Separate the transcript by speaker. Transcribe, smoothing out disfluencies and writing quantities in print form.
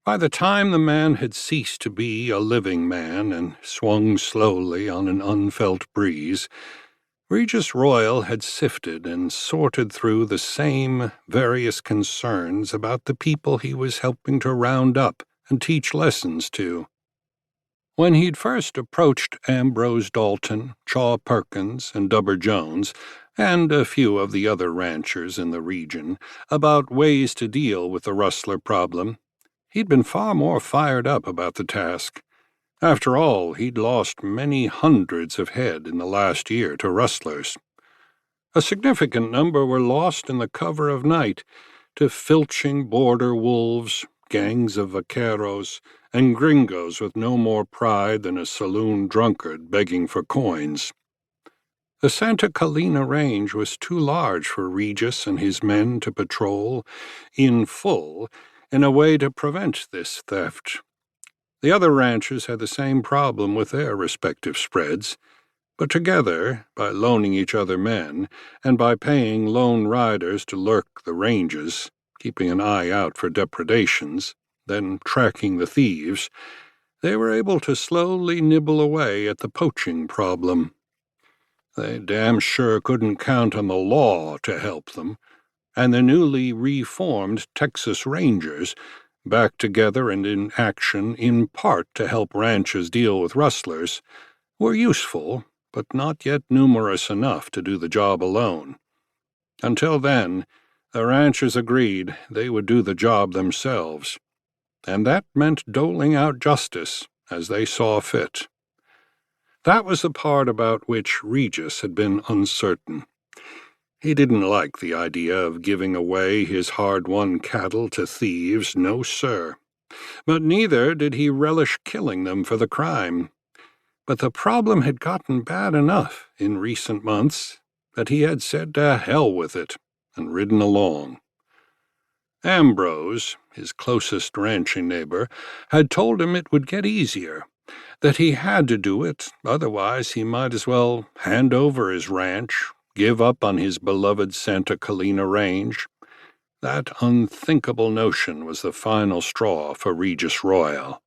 Speaker 1: By the time the man had ceased to be a living man and swung slowly on an unfelt breeze, Regis Royle had sifted and sorted through the same various concerns about the people he was helping to round up and teach lessons to. When he'd first approached Ambrose Dalton, Chaw Perkins, and Dubber Jones, and a few of the other ranchers in the region, about ways to deal with the rustler problem, he'd been far more fired up about the task. After all, he'd lost many hundreds of head in the last year to rustlers. A significant number were lost in the cover of night to filching border wolves, gangs of vaqueros, and gringos with no more pride than a saloon drunkard begging for coins. The Santa Catalina Range was too large for Regis and his men to patrol in full in a way to prevent this theft. The other ranchers had the same problem with their respective spreads, but together, by loaning each other men, and by paying lone riders to lurk the ranges, keeping an eye out for depredations, then tracking the thieves, they were able to slowly nibble away at the poaching problem. They damn sure couldn't count on the law to help them, and the newly reformed Texas Rangers, back together and in action in part to help ranchers deal with rustlers, were useful, but not yet numerous enough to do the job alone. Until then, the ranchers agreed they would do the job themselves, and that meant doling out justice as they saw fit. That was the part about which Regis had been uncertain. He didn't like the idea of giving away his hard-won cattle to thieves, no sir. But neither did he relish killing them for the crime. But the problem had gotten bad enough in recent months that he had said to hell with it and ridden along. Ambrose, his closest ranching neighbor, had told him it would get easier, that he had to do it, otherwise he might as well hand over his ranch, give up on his beloved Santa Catalina Range. That unthinkable notion was the final straw for Regis Royle.